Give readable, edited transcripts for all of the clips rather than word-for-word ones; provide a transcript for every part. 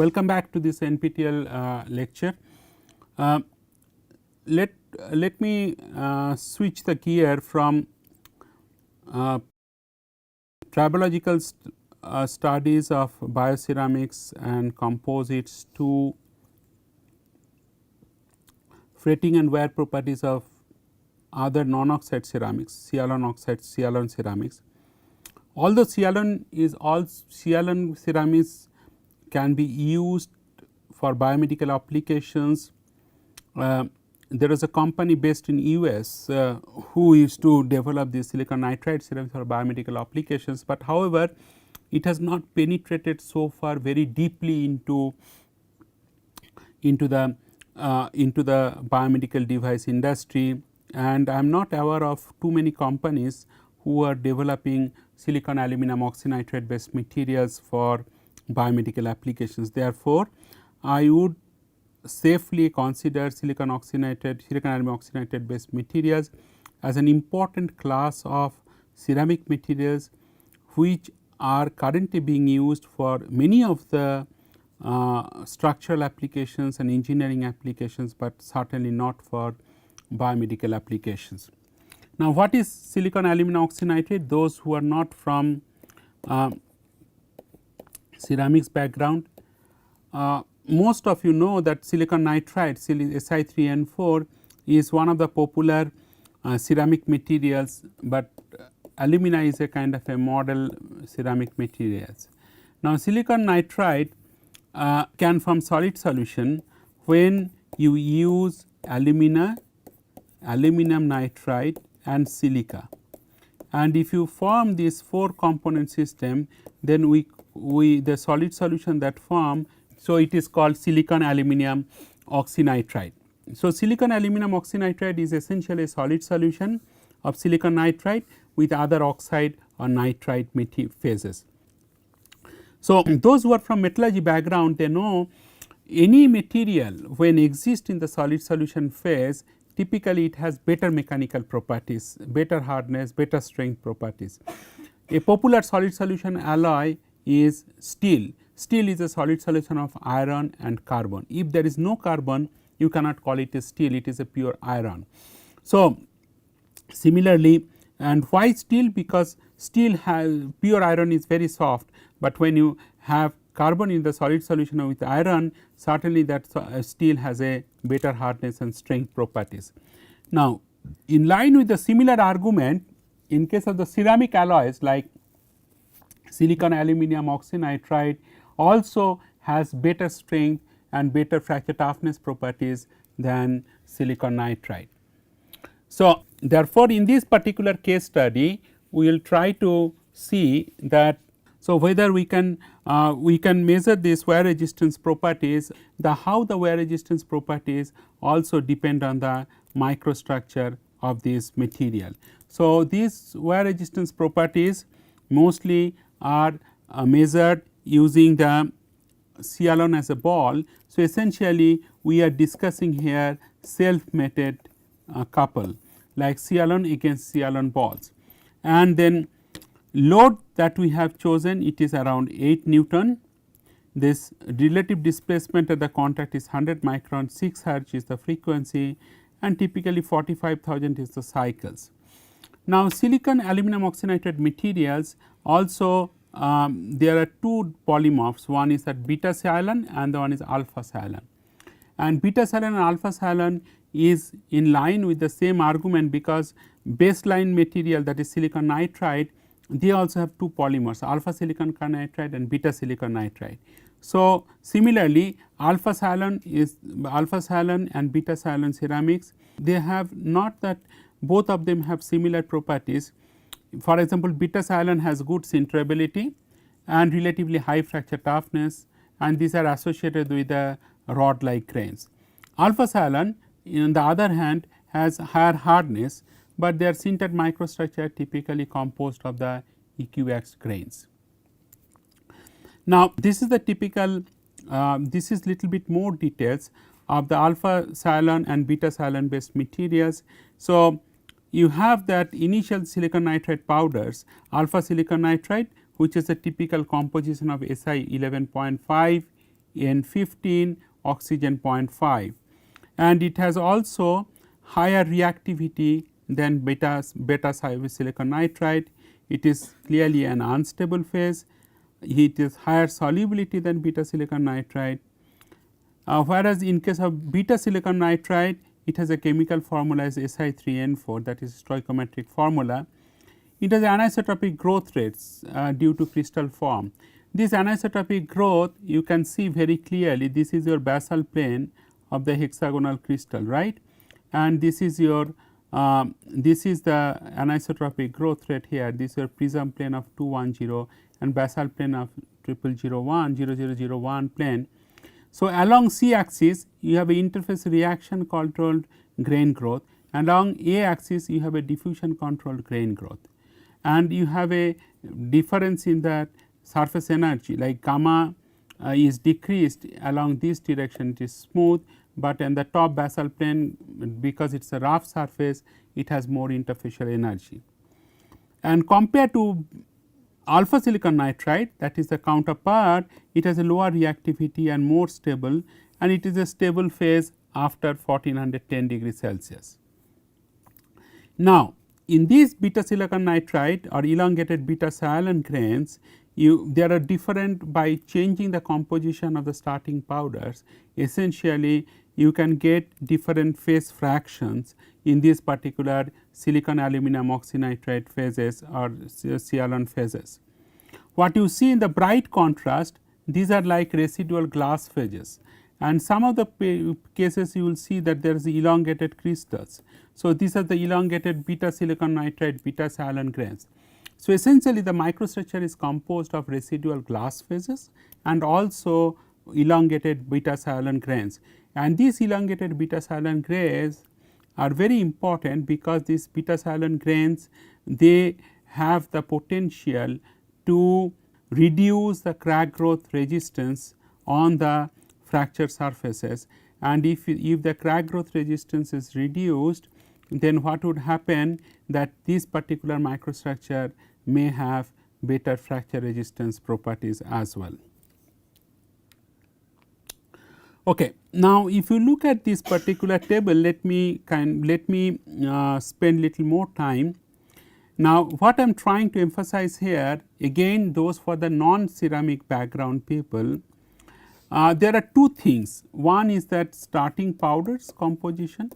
welcome back to this NPTEL lecture. Let me switch the gear from tribological studies of bioceramics and composites to fretting and wear properties of other non-oxide ceramics, SIAION oxides, SIAION ceramics. Although SIAION ceramics can be used for biomedical applications, there is a company based in US who used to develop the silicon nitride ceramics for biomedical applications, but however, it has not penetrated so far very deeply into the biomedical device industry, and I am not aware of too many companies who are developing silicon aluminum oxynitride based materials for biomedical applications. Therefore, I would safely consider silicon aluminum oxynitride based materials as an important class of ceramic materials which are currently being used for many of the structural applications and engineering applications, but certainly not for biomedical applications. Now, what is silicon aluminum oxynitride? Those who are not from ceramics background, most of you know that silicon nitride Si3N4 is one of the popular ceramic materials, but alumina is a kind of a model ceramic materials. Now, silicon nitride can form solid solution when you use alumina, aluminum nitride and silica, and if you form this 4 component system, then the solid solution that form, so it is called silicon aluminum oxynitride. So, silicon aluminum oxynitride is essentially a solid solution of silicon nitride with other oxide or nitride phases. So, those who are from metallurgy background, they know any material when exists in the solid solution phase, typically it has better mechanical properties, better hardness, better strength properties. A popular solid solution alloy is steel. Steel is a solid solution of iron and carbon. If there is no carbon, you cannot call it a steel, it is a pure iron. So, similarly, and why steel? Because steel has pure iron is very soft, but when you have carbon in the solid solution with iron, certainly that steel has a better hardness and strength properties. Now, in line with the similar argument, in case of the ceramic alloys like silicon aluminum oxynitride also has better strength and better fracture toughness properties than silicon nitride. So, therefore, in this particular case study, we will try to see that, so whether we can measure these wear resistance properties, how the wear resistance properties also depend on the microstructure of this material. So, these wear resistance properties mostly are measured using the SIAION as a ball. So, essentially we are discussing here self mated couple like SIAION against SIAION balls, and then load that we have chosen, it is around 8 Newton. This relative displacement at the contact is 100 micron, 6 hertz is the frequency, and typically 45,000 is the cycles. Now, silicon aluminum oxynitride materials also there are 2 polymorphs, one is that beta SIAION and the one is alpha SIAION, and beta SIAION and alpha SIAION is in line with the same argument, because baseline material, that is silicon nitride, they also have 2 polymers, alpha silicon nitride and beta silicon nitride. So, similarly alpha SIAION and beta SIAION ceramics, they have not that both of them have similar properties. For example, beta SIAION has good sinterability and relatively high fracture toughness, and these are associated with the rod like grains. Alpha SIAION on the other hand has higher hardness, but their sintered microstructure typically composed of the equiaxed grains. Now, this is the typical, this is little bit more details of the alpha SIAION and beta SIAION based materials. So, you have that initial silicon nitride powders, alpha silicon nitride, which is a typical composition of Si 11.5, N15, oxygen 0.5, and it has also higher reactivity than beta silicon nitride. It is clearly an unstable phase. It is higher solubility than beta silicon nitride, whereas in case of beta silicon nitride, it has a chemical formula as Si3N4, that is stoichiometric formula. It has anisotropic growth rates due to crystal form. This anisotropic growth you can see very clearly. This is your basal plane of the hexagonal crystal, right, and this is your this is the anisotropic growth rate here. This is your prism plane of 210 and basal plane of 0001 plane. So, along C axis you have a interface reaction controlled grain growth, and along A axis you have a diffusion controlled grain growth, and you have a difference in that surface energy, like gamma is decreased along this direction, it is smooth, but in the top basal plane, because it is a rough surface, it has more interfacial energy. And compared to alpha silicon nitride, that is the counterpart, it has a lower reactivity and more stable, and it is a stable phase after 1410 degree Celsius. Now, in this beta silicon nitride or elongated beta SIAION grains, there are different, by changing the composition of the starting powders, essentially you can get different phase fractions in these particular silicon aluminum oxynitride phases or SIAION phases. What you see in the bright contrast, these are like residual glass phases, and some of the cases you will see that there is elongated crystals. So, these are the elongated beta silicon nitride beta SIAION grains. So, essentially the microstructure is composed of residual glass phases and also elongated beta SIAION grains, and these elongated beta SIAION grains are very important because these beta SIAION grains, they have the potential to reduce the crack growth resistance on the fracture surfaces, and if the crack growth resistance is reduced, then what would happen, that this particular microstructure may have better fracture resistance properties as well. Okay. Now, if you look at this particular table, let me spend little more time. Now, what I am trying to emphasize here, again those for the non-ceramic background people, there are two things. One is that starting powders composition,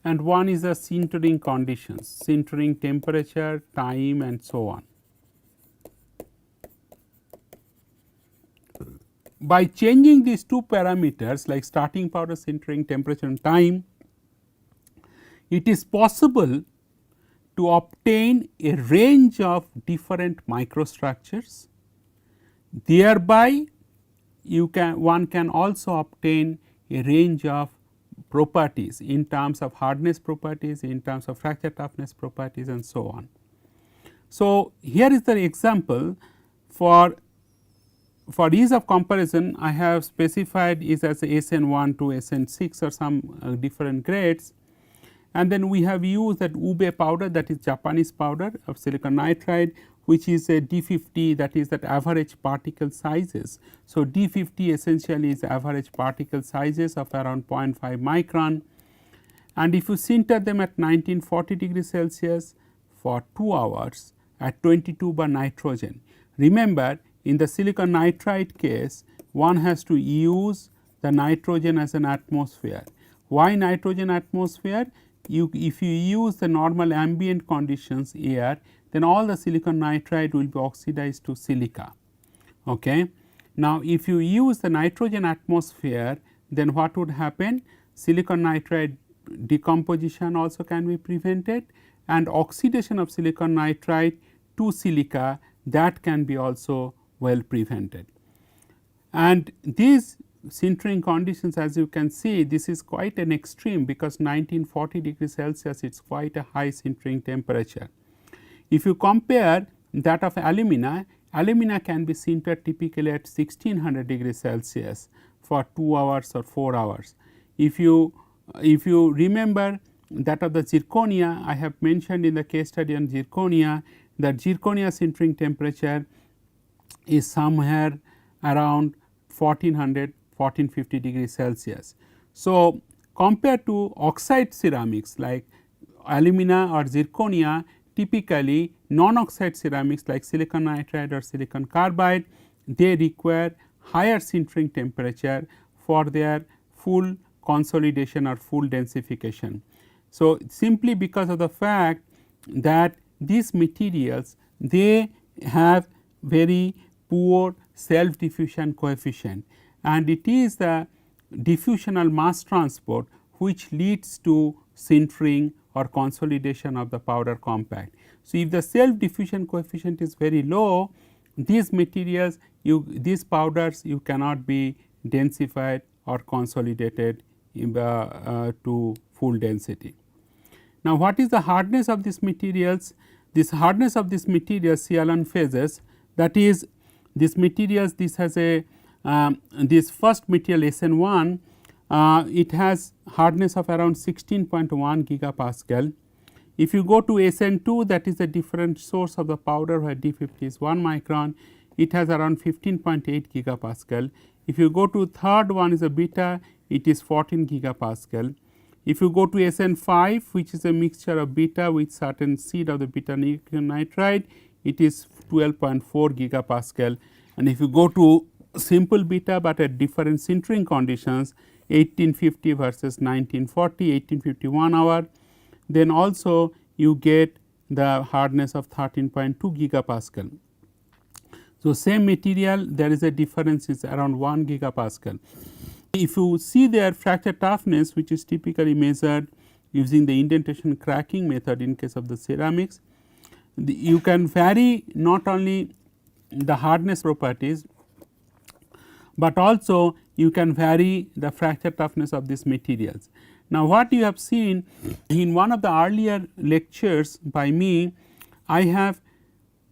and one is the sintering conditions, sintering temperature, time, and so on. By changing these two parameters like starting powder, sintering temperature, and time, it is possible to obtain a range of different microstructures. Thereby, one can also obtain a range of properties in terms of hardness properties, in terms of fracture toughness properties, and so on. So, here is the example for ease of comparison. I have specified is as SN1 to SN6 or some different grades, and then we have used that ube powder, that is Japanese powder of silicon nitride, which is a D50, that is that average particle sizes. So, D50 essentially is average particle sizes of around 0.5 micron, and if you sinter them at 1940 degree Celsius for 2 hours at 22 bar nitrogen. Remember, in the silicon nitride case, one has to use the nitrogen as an atmosphere. Why nitrogen atmosphere? If you use the normal ambient conditions air, then all the silicon nitride will be oxidized to silica. Okay. Now, if you use the nitrogen atmosphere, then what would happen? Silicon nitride decomposition also can be prevented, and oxidation of silicon nitride to silica, that can be also well prevented. And these sintering conditions, as you can see, this is quite an extreme, because 1940 degrees Celsius, it is quite a high sintering temperature. If you compare that of alumina, alumina can be sintered typically at 1600 degrees Celsius for 2 hours or 4 hours. If you remember that of the zirconia, I have mentioned in the case study on zirconia that zirconia sintering temperature is somewhere around 1450 degrees Celsius. So, compared to oxide ceramics like alumina or zirconia, typically non-oxide ceramics like silicon nitride or silicon carbide, they require higher sintering temperature for their full consolidation or full densification. So, simply because of the fact that these materials they have very poor self diffusion coefficient, and it is the diffusional mass transport which leads to sintering or consolidation of the powder compact. So, if the self diffusion coefficient is very low, these materials these powders you cannot be densified or consolidated to full density. Now, what is the hardness of these materials? This hardness of this material SIAION phases, that is this materials, this has a this first material SN1, it has hardness of around 16.1 gigapascal. If you go to SN2, that is a different source of the powder where D50 is 1 micron, it has around 15.8 gigapascal. If you go to third one is a beta, it is 14 gigapascal. If you go to SN5, which is a mixture of beta with certain seed of the beta nitride, it is 12.4 gigapascal. And if you go to simple beta, but at different sintering conditions, 1850 versus 1940, 1851 hour, then also you get the hardness of 13.2 gigapascal. So, same material, there is a difference is around 1 gigapascal. If you see their fracture toughness, which is typically measured using the indentation cracking method in case of the ceramics, you can vary not only the hardness properties, but also you can vary the fracture toughness of these materials. Now, what you have seen in one of the earlier lectures by me, I have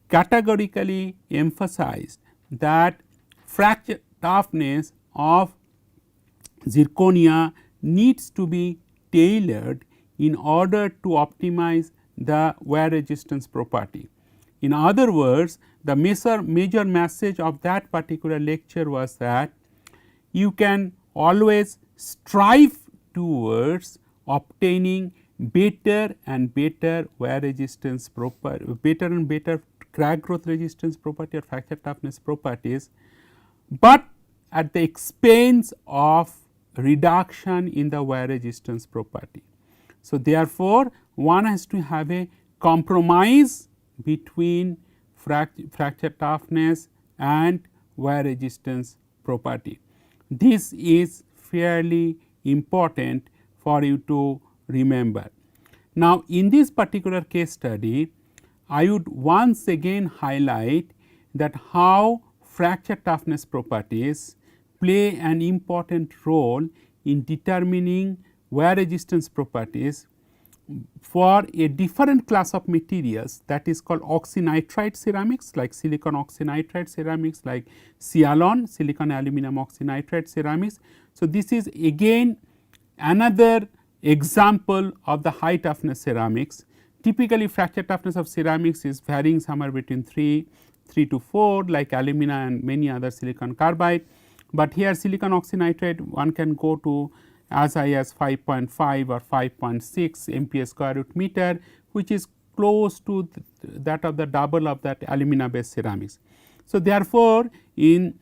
categorically emphasized that fracture toughness of zirconia needs to be tailored in order to optimize the wear resistance property. In other words, the major message of that particular lecture was that you can always strive towards obtaining better and better wear resistance better and better crack growth resistance property or fracture toughness properties, but at the expense of reduction in the wear resistance property. So, therefore, one has to have a compromise between fracture toughness and wear resistance property. This is fairly important for you to remember. Now, in this particular case study, I would once again highlight that how fracture toughness properties play an important role in determining wear resistance properties for a different class of materials, that is called oxynitride ceramics like silicon oxynitride ceramics like SIAION, silicon aluminum oxynitride ceramics. So, this is again another example of the high toughness ceramics. Typically, fracture toughness of ceramics is varying somewhere between 3 to 4 like alumina and many other silicon carbide, but here silicon oxynitride one can go to as high as 5.5 or 5.6 MPa square root meter, which is close to that of the double of that alumina based ceramics. So, therefore, in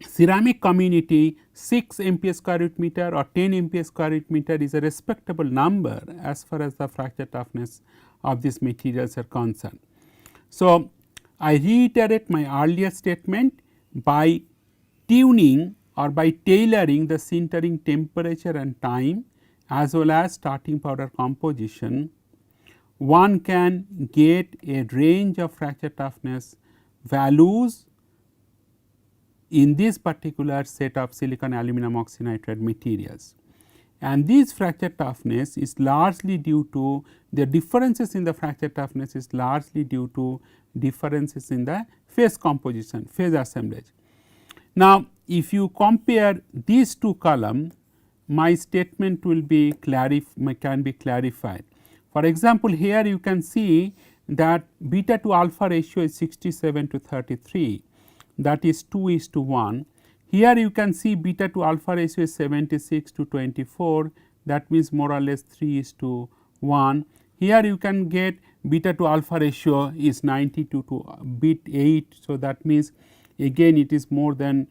ceramic community 6 MPa square root meter or 10 MPa square root meter is a respectable number as far as the fracture toughness of these materials are concerned. So, I reiterate my earlier statement, by tuning or by tailoring the sintering temperature and time as well as starting powder composition, one can get a range of fracture toughness values in this particular set of silicon aluminum oxynitride materials. And this fracture toughness is largely due to the differences in the fracture toughness is largely due to differences in the phase composition, phase assemblage. Now, if you compare these two columns, my statement will be can be clarified. For example, here you can see that beta to alpha ratio is 67 to 33, that is 2:1. Here you can see beta to alpha ratio is 76 to 24, that means more or less 3:1. Here you can get beta to alpha ratio is 92 to bit 8. So, that means again it is more than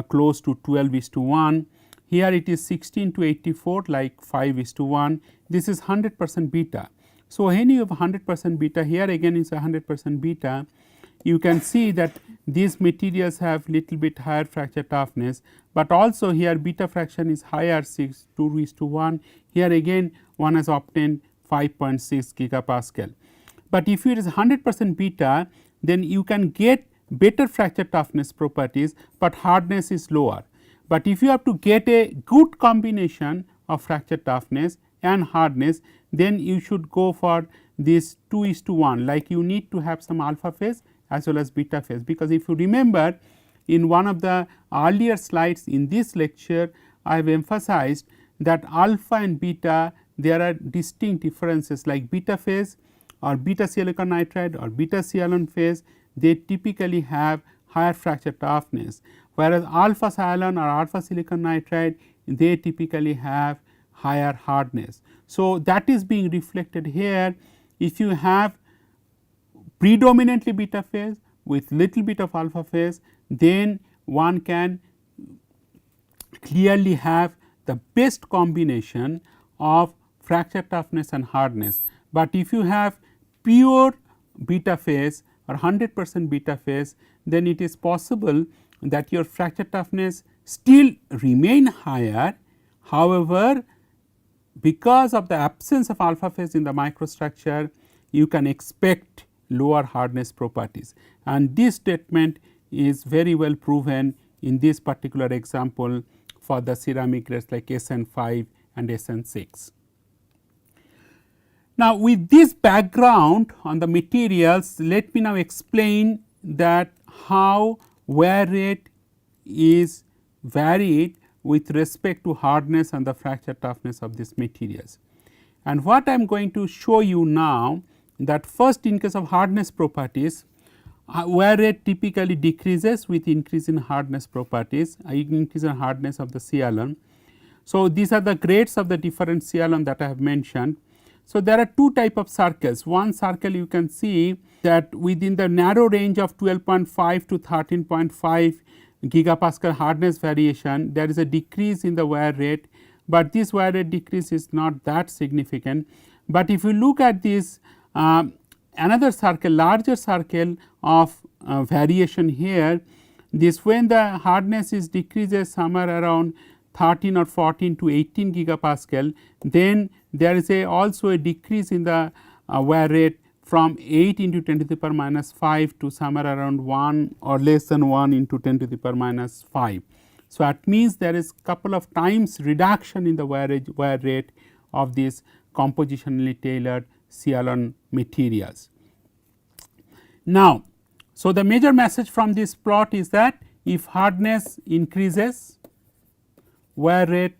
close to 12:1. Here it is 16 to 84 like 5:1. This is 100% beta. So, when you have 100% beta, here again is 100% beta, you can see that these materials have little bit higher fracture toughness, but also here beta fraction is higher 2:1. Here again one has obtained 5.6 gigapascal. But if it is 100% beta, then you can get better fracture toughness properties, but hardness is lower. But if you have to get a good combination of fracture toughness and hardness, then you should go for this 2:1, like you need to have some alpha phase as well as beta phase, because if you remember in one of the earlier slides in this lecture, I have emphasized that alpha and beta, there are distinct differences, like beta phase or beta silicon nitride or beta SIAION phase, they typically have higher fracture toughness, whereas alpha SIAION or alpha silicon nitride, they typically have higher hardness. So, that is being reflected here. If you have predominantly beta phase with little bit of alpha phase, then one can clearly have the best combination of fracture toughness and hardness. But if you have pure beta phase or 100% beta phase, then it is possible that your fracture toughness still remain higher. However, because of the absence of alpha phase in the microstructure, you can expect lower hardness properties, and this statement is very well proven in this particular example for the ceramic grades like SN5 and SN6. Now, with this background on the materials, let me now explain that how wear rate is varied with respect to hardness and the fracture toughness of these materials. And what I am going to show you now, that first in case of hardness properties, wear rate typically decreases with increase in hardness properties, increase in hardness of the SIAION. So, these are the grades of the different SIAION that I have mentioned. So, there are two type of circles. One circle you can see that within the narrow range of 12.5 to 13.5 gigapascal hardness variation, there is a decrease in the wear rate, but this wear rate decrease is not that significant. But if you look at this another circle, larger circle of variation here, this when the hardness is decreases somewhere around 13 or 14 to 18 gigapascal, then there is also a decrease in the wear rate from 8 into 10 to the power minus 5 to somewhere around 1 or less than 1 into 10 to the power minus 5. So, that means there is couple of times reduction in the wear rate of these compositionally tailored SIAION materials. Now, so the major message from this plot is that if hardness increases, wear rate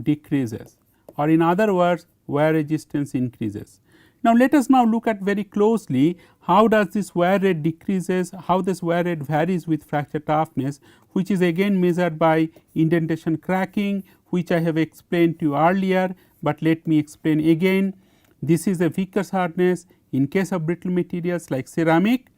decreases, or in other words wear resistance increases. Now, let us now look at very closely how does this wear rate decreases, how this wear rate varies with fracture toughness, which is again measured by indentation cracking, which I have explained to you earlier, but let me explain again. This is the Vickers hardness. In case of brittle materials like ceramic,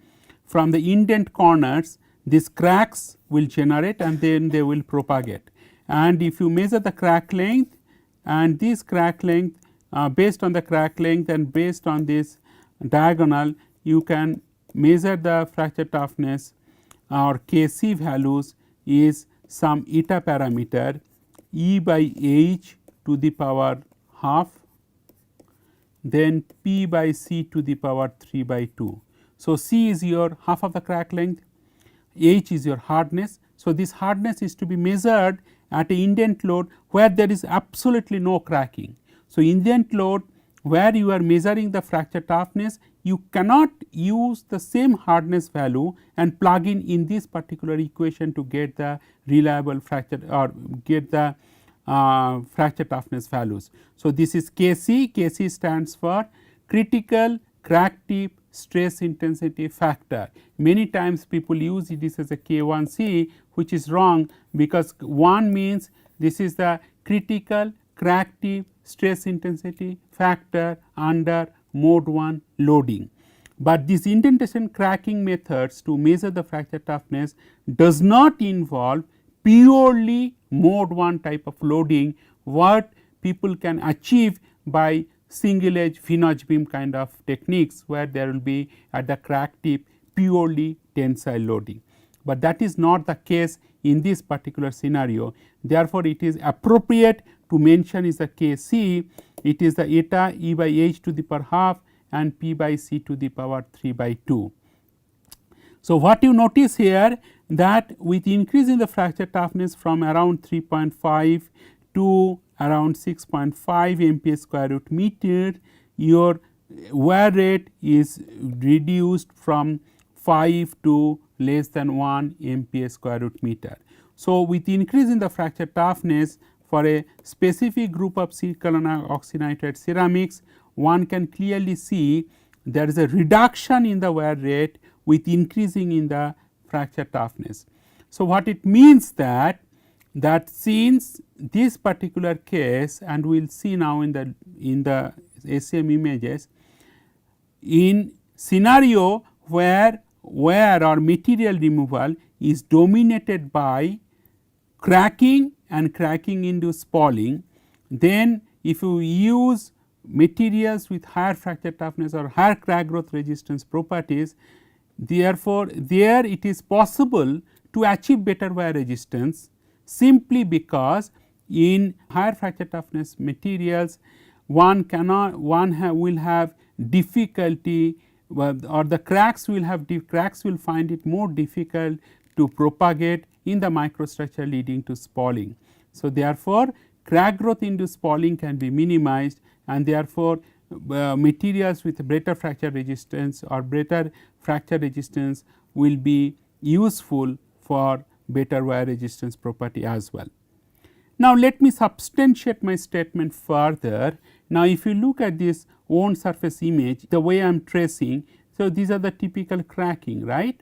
from the indent corners these cracks will generate and then they will propagate. And if you measure the crack length and this crack length, based on the crack length and based on this diagonal, you can measure the fracture toughness or Kc values is some eta parameter E by h to the power half, then P by C to the power 3 by 2. So, C is your half of the crack length, H is your hardness. So, this hardness is to be measured at a indent load where there is absolutely no cracking. So, indent load where you are measuring the fracture toughness, you cannot use the same hardness value and plug in this particular equation to get the reliable fracture or get the fracture toughness values. So, this is Kc, Kc stands for critical crack tip stress intensity factor. Many times people use this as a K1C, which is wrong, because 1 means this is the critical crack tip stress intensity factor under mode 1 loading. But these indentation cracking methods to measure the fracture toughness does not involve purely mode 1 type of loading, what people can achieve by single edge V-notch beam kind of techniques, where there will be at the crack tip purely tensile loading. But that is not the case in this particular scenario. Therefore, it is appropriate to mention is the Kc, it is the eta E by h to the power half and p by c to the power 3 by 2. So, what you notice here that with increase in the fracture toughness from around 3.5 to around 6.5 MPa square root meter, your wear rate is reduced from 5 to less than 1 MPa square root meter. So, with increase in the fracture toughness for a specific group of silicon oxynitride ceramics, one can clearly see there is a reduction in the wear rate with increasing in the fracture toughness. So, what it means that since this particular case, and we will see now in the SEM images, in scenario where wear or material removal is dominated by cracking and cracking induced spalling, then if you use materials with higher fracture toughness or higher crack growth resistance properties, therefore, there it is possible to achieve better wear resistance, simply because in higher fracture toughness materials one will have difficulty, or the cracks will find it more difficult to propagate in the microstructure leading to spalling. So, therefore, crack growth induced spalling can be minimized, and therefore, materials with better fracture resistance or better fracture resistance will be useful for better wear resistance property as well. Now, let me substantiate my statement further. Now, if you look at this wound surface image, the way I am tracing, so these are the typical cracking, right,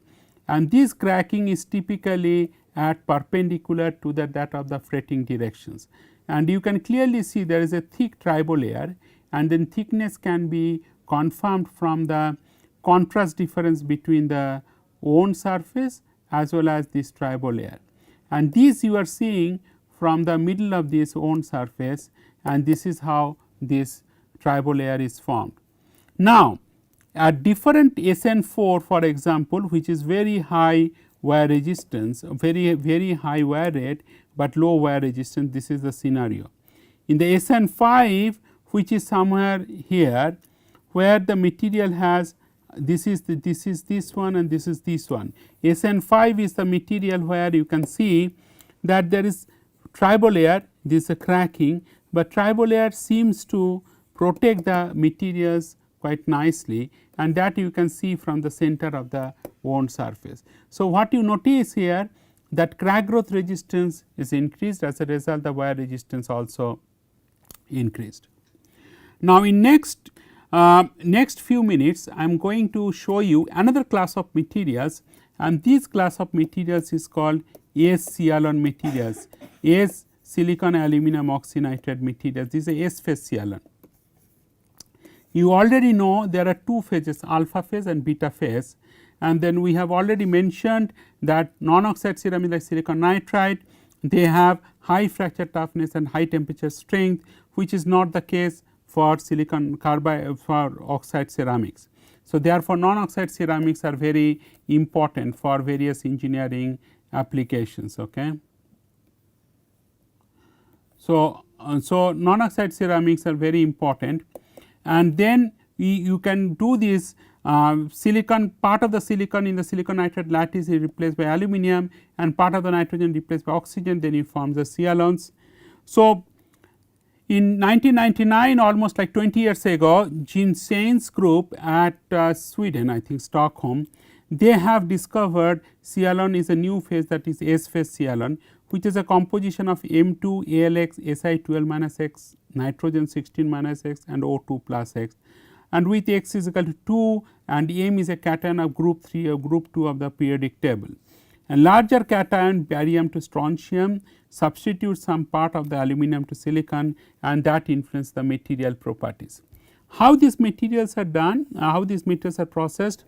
and this cracking is typically at perpendicular to that of the fretting directions, and you can clearly see there is a thick tribolayer, and then thickness can be confirmed from the contrast difference between the wound surface as well as this tribolayer, and this you are seeing from the middle of this wound surface, and this is how this tribolayer is formed. Now, at different SN4, for example, which is very high wear resistance, very high wear rate, but low wear resistance, this is the scenario. In the SN5, which is somewhere here, where the material has this is this one and this is this one. SN5 is the material where you can see that there is tribolayer, this is a cracking, but tribolayer seems to protect the materials quite nicely, and that you can see from the center of the wound surface. So, what you notice here that crack growth resistance is increased, as a result the wear resistance also increased. Now, in next few minutes I am going to show you another class of materials, and this class of materials is called SIAION materials, S silicon aluminum oxynitride materials. This is S phase SIAION. You already know there are two phases, alpha phase and beta phase, and then we have already mentioned that non-oxide ceramic like silicon nitride, they have high fracture toughness and high temperature strength, which is not the case for silicon carbide for oxide ceramics. So, therefore, non-oxide ceramics are very important for various engineering applications. Okay. So, non-oxide ceramics are very important, and then you can do this silicon, part of the silicon in the silicon nitride lattice is replaced by aluminum, and part of the nitrogen replaced by oxygen, then you form the SIAIONs. So, in 1999, almost like 20 years ago, Jim Shane's group at Sweden, I think Stockholm, they have discovered SIAION is a new phase, that is S phase SIAION, which is a composition of M2 ALX Si12 minus X, nitrogen 16 minus X and O2 plus X. and with x is equal to 2 and M is a cation of group 3 or group 2 of the periodic table. A larger cation barium to strontium substitutes some part of the aluminum to silicon, and that influences the material properties. How these materials are done, how these materials are processed?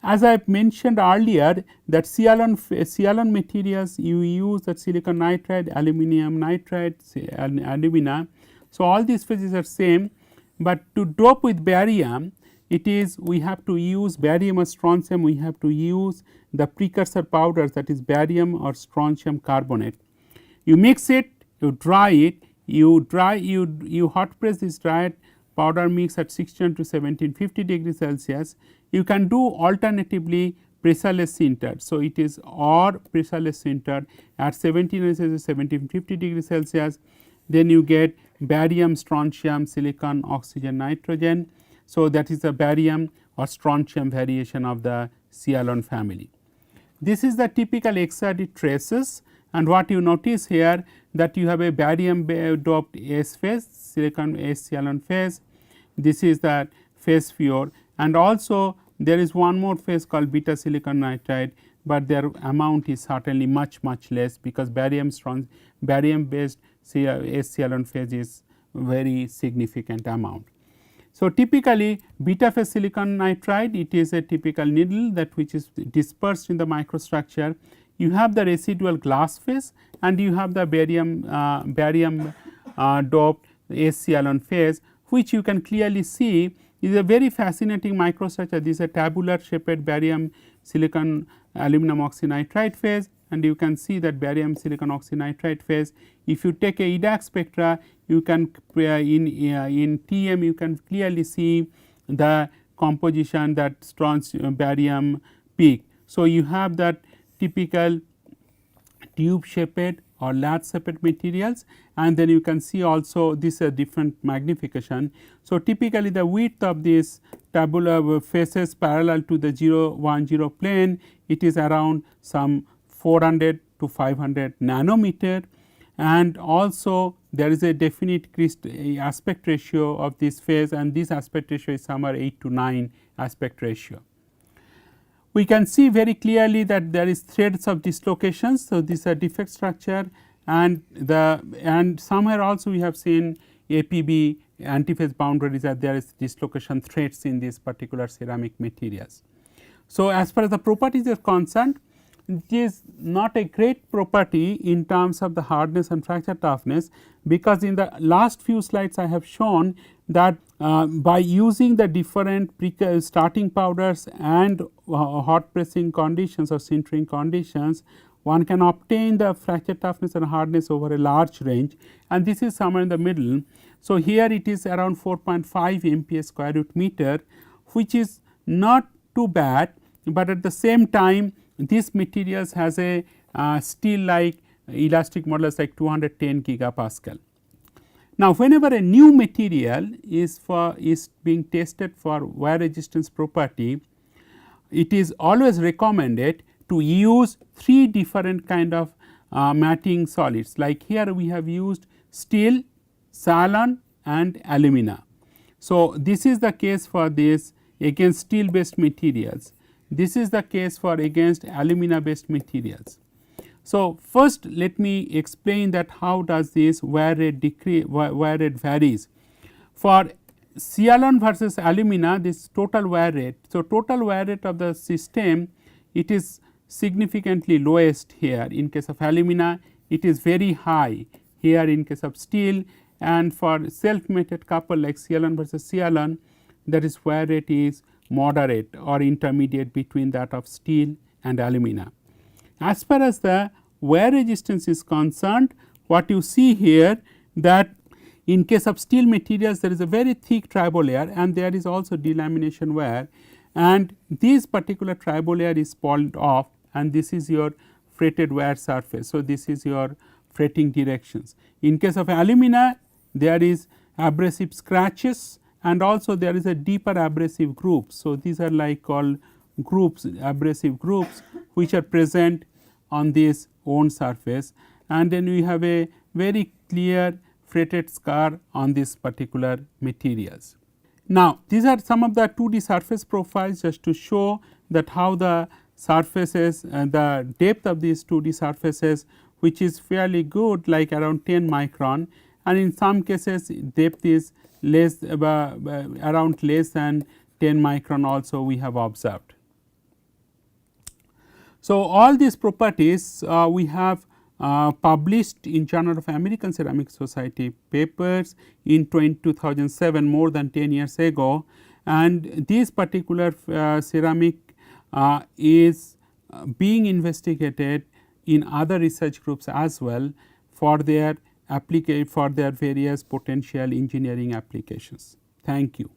As I have mentioned earlier, that SIAION materials, you use that silicon nitride, aluminum nitride, alumina. So, all these phases are same, but to dope with barium, it is we have to use barium or strontium, we have to use the precursor powders, that is barium or strontium carbonate. You mix it, you dry it, you hot press this dried powder mix at 1600 to 1750 degrees Celsius. You can do alternatively pressureless sintered. So, it is or pressureless sintered at 1750 degrees Celsius, then you get barium, strontium, silicon, oxygen, nitrogen. So, that is the barium or strontium variation of the SIAION family. This is the typical XRD traces, and what you notice here that you have a barium doped S phase, silicon S SIAION phase. This is the phase pure, and also there is one more phase called beta silicon nitride, but their amount is certainly much less, because barium based S SIAION phase is very significant amount. So, typically beta phase silicon nitride, it is a typical needle that which is dispersed in the microstructure. You have the residual glass phase and you have the barium doped S SIAION phase, which you can clearly see is a very fascinating microstructure. This is a tabular shaped barium silicon aluminum oxynitride phase, and you can see that barium silicon oxynitride phase. If you take a EDAX spectra, you can in TM you can clearly see the composition that strontium barium peak. So, you have that typical tube shaped or latch shaped materials, and then you can see also this is a different magnification. So, typically the width of this tabular faces parallel to the 0 1 0 plane, it is around some 400 to 500 nanometer, and also there is a definite aspect ratio of this phase, and this aspect ratio is somewhere 8 to 9 aspect ratio. We can see very clearly that there is threads of dislocations. So, this is a defect structure, and somewhere also we have seen APB antiphase boundaries, that there is dislocation threads in these particular ceramic materials. So, as far as the properties are concerned, it is not a great property in terms of the hardness and fracture toughness, because in the last few slides I have shown that by using the different starting powders and hot pressing conditions or sintering conditions, one can obtain the fracture toughness and hardness over a large range, and this is somewhere in the middle. So, here it is around 4.5 MPa square root meter, which is not too bad, but at the same time this materials has a steel like elastic modulus like 210 gigapascal. Now, whenever a new material is being tested for wear resistance property, it is always recommended to use 3 different kind of matting solids. Like here we have used steel, SIAION and alumina. So, this is the case for this against steel based materials. This is the case for against alumina based materials. So, first let me explain that how does this wear rate varies. For SIAION versus alumina, this total wear rate. So, total wear rate of the system, it is significantly lowest here. In case of alumina, it is very high here in case of steel, and for self mated couple like SIAION versus SIAION, that is wear rate is moderate or intermediate between that of steel and alumina. As far as the wear resistance is concerned, what you see here that in case of steel materials there is a very thick tribolayer and there is also delamination wear, and this particular tribolayer is pulled off, and this is your fretted wear surface. So, this is your fretting directions. In case of alumina, there is abrasive scratches and also there is a deeper abrasive group. So, these are like called groups, abrasive groups, which are present on this wound surface, and then we have a very clear fretted scar on this particular materials. Now, these are some of the 2D surface profiles just to show that how the surfaces the depth of these 2D surfaces, which is fairly good, like around 10 micron, and in some cases depth is less around less than 10 micron also we have observed. So, all these properties we have published in Journal of American Ceramic Society papers in 2007, more than 10 years ago, and this particular ceramic is being investigated in other research groups as well for their various potential engineering applications. Thank you.